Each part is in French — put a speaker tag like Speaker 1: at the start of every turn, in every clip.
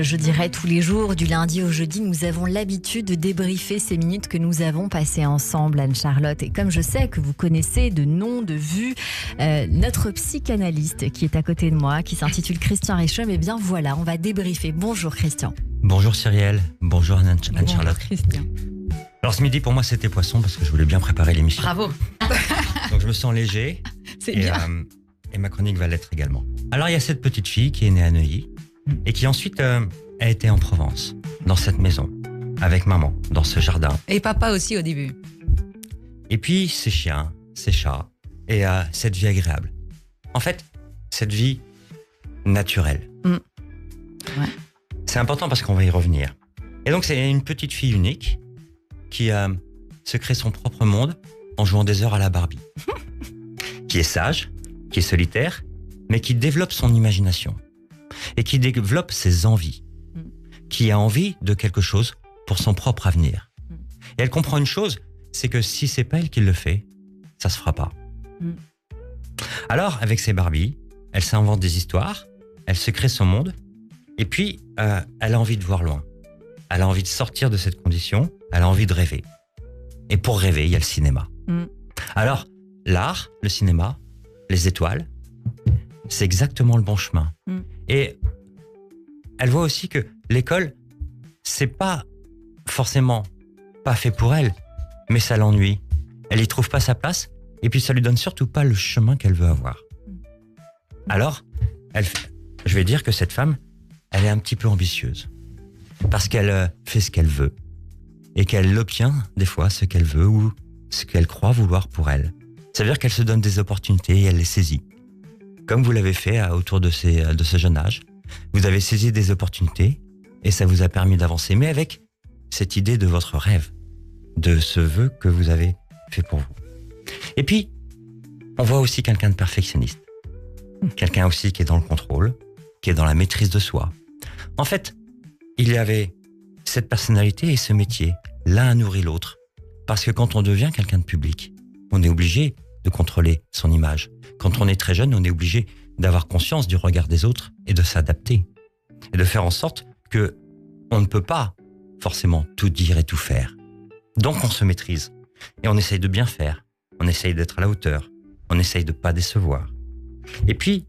Speaker 1: je dirais tous les jours, du lundi au jeudi, nous avons l'habitude de débriefer ces minutes que nous avons passées ensemble, Anne-Charlotte. Et comme je sais que vous connaissez de nom, de vue, notre psychanalyste qui est à côté de moi, qui s'intitule Christian Richaume, eh bien voilà, on va débriefer. Bonjour Christian.
Speaker 2: Bonjour Cyrielle, bonjour Anne-Charlotte.
Speaker 1: Bonjour Christian.
Speaker 2: Alors ce midi pour moi c'était poisson parce que je voulais bien préparer l'émission.
Speaker 1: Bravo.
Speaker 2: Donc je me sens léger.
Speaker 1: C'est bien.
Speaker 2: Et ma chronique va l'être également. Alors il y a cette petite fille qui est née à Neuilly et qui ensuite a été en Provence, dans cette maison, avec maman, dans ce jardin.
Speaker 3: Et papa aussi au début.
Speaker 2: Et puis ses chiens, ses chats et cette vie agréable. En fait, cette vie naturelle.
Speaker 3: Ouais.
Speaker 2: C'est important parce qu'on va y revenir. Et donc c'est une petite fille unique qui se crée son propre monde en jouant des heures à la Barbie. Qui est sage, qui est solitaire, mais qui développe son imagination. Et qui développe ses envies. Qui a envie de quelque chose pour son propre avenir. Et elle comprend une chose, c'est que si c'est pas elle qui le fait, ça se fera pas. Alors, avec ses Barbies, elle s'invente des histoires, elle se crée son monde, et puis elle a envie de voir loin. Elle a envie de sortir de cette condition, elle a envie de rêver. Et pour rêver, il y a le cinéma. Alors, l'art, le cinéma, les étoiles, c'est exactement le bon chemin. Et elle voit aussi que l'école, c'est pas forcément pas fait pour elle, mais ça l'ennuie. Elle y trouve pas sa place, et puis ça lui donne surtout pas le chemin qu'elle veut avoir. Alors, je vais dire que cette femme, elle est un petit peu ambitieuse. Parce qu'elle fait ce qu'elle veut. Et qu'elle obtient, des fois, ce qu'elle veut ou ce qu'elle croit vouloir pour elle. Ça veut dire qu'elle se donne des opportunités et elle les saisit. Comme vous l'avez fait autour de ce jeune âge. Vous avez saisi des opportunités et ça vous a permis d'avancer. Mais avec cette idée de votre rêve, de ce vœu que vous avez fait pour vous. Et puis, on voit aussi quelqu'un de perfectionniste. Quelqu'un aussi qui est dans le contrôle, qui est dans la maîtrise de soi. En fait, il y avait cette personnalité et ce métier. L'un a nourri l'autre. Parce que quand on devient quelqu'un de public, on est obligé de contrôler son image. Quand on est très jeune, on est obligé d'avoir conscience du regard des autres et de s'adapter. Et de faire en sorte que on ne peut pas forcément tout dire et tout faire. Donc on se maîtrise. Et on essaye de bien faire. On essaye d'être à la hauteur. On essaye de pas décevoir. Et puis,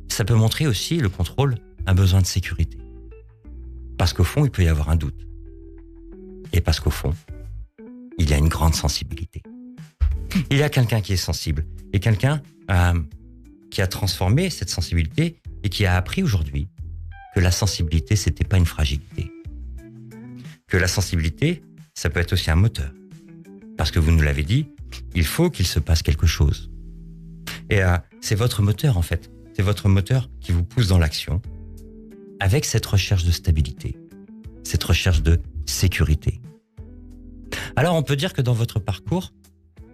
Speaker 2: ça peut montrer aussi, le contrôle, un besoin de sécurité. Parce qu'au fond, il peut y avoir un doute. Et parce qu'au fond, il y a une grande sensibilité. Il y a quelqu'un qui est sensible. Et quelqu'un qui a transformé cette sensibilité et qui a appris aujourd'hui que la sensibilité, c'était pas une fragilité. Que la sensibilité, ça peut être aussi un moteur. Parce que vous nous l'avez dit, il faut qu'il se passe quelque chose. Et c'est votre moteur, en fait. C'est votre moteur qui vous pousse dans l'action avec cette recherche de stabilité, cette recherche de sécurité. Alors, on peut dire que dans votre parcours,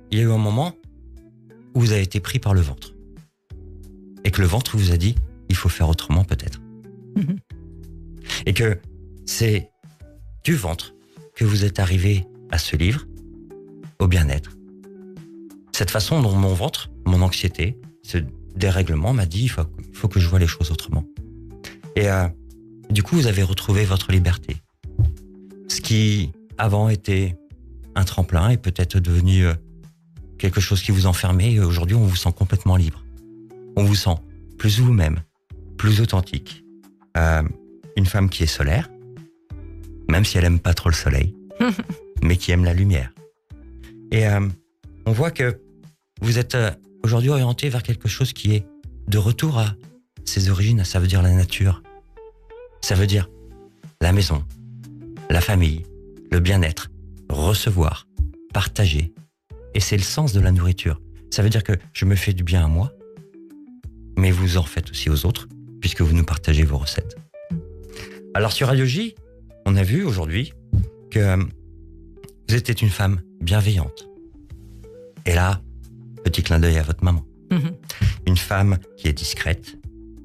Speaker 2: il y a eu un moment où vous avez été pris par le ventre. Et que le ventre vous a dit, il faut faire autrement peut-être. Et que c'est du ventre que vous êtes arrivé à ce livre, au bien-être. Cette façon dont mon ventre, mon anxiété, ce dérèglement m'a dit, il faut que je vois les choses autrement. Et du coup, vous avez retrouvé votre liberté. Ce qui, avant, était un tremplin est peut-être devenu quelque chose qui vous enfermait. Et aujourd'hui, on vous sent complètement libre. On vous sent plus vous-même, plus authentique. Une femme qui est solaire, même si elle aime pas trop le soleil, mais qui aime la lumière. Et on voit que vous êtes aujourd'hui orienté vers quelque chose qui est de retour à ses origines. Ça veut dire la nature. Ça veut dire la maison, la famille, le bien-être, recevoir, partager. Et c'est le sens de la nourriture. Ça veut dire que je me fais du bien à moi, mais vous en faites aussi aux autres, puisque vous nous partagez vos recettes. Alors sur Radio J, on a vu aujourd'hui que vous étiez une femme bienveillante. Et là, petit clin d'œil à votre maman. Une femme qui est discrète,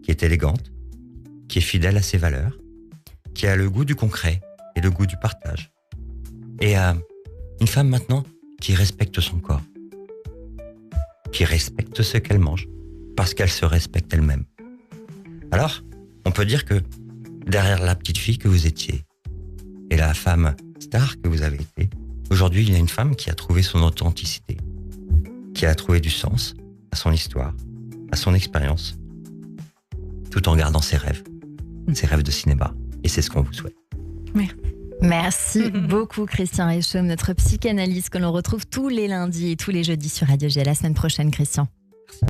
Speaker 2: qui est élégante, qui est fidèle à ses valeurs, qui a le goût du concret et le goût du partage. Et une femme maintenant qui respecte son corps, qui respecte ce qu'elle mange, parce qu'elle se respecte elle-même. Alors, on peut dire que derrière la petite fille que vous étiez et la femme star que vous avez été. Aujourd'hui, il y a une femme qui a trouvé son authenticité, qui a trouvé du sens à son histoire, à son expérience, tout en gardant ses rêves de cinéma. Et c'est ce qu'on vous souhaite.
Speaker 1: Merci beaucoup Christian Rechomme, notre psychanalyste que l'on retrouve tous les lundis et tous les jeudis sur Radio G. À la semaine prochaine Christian.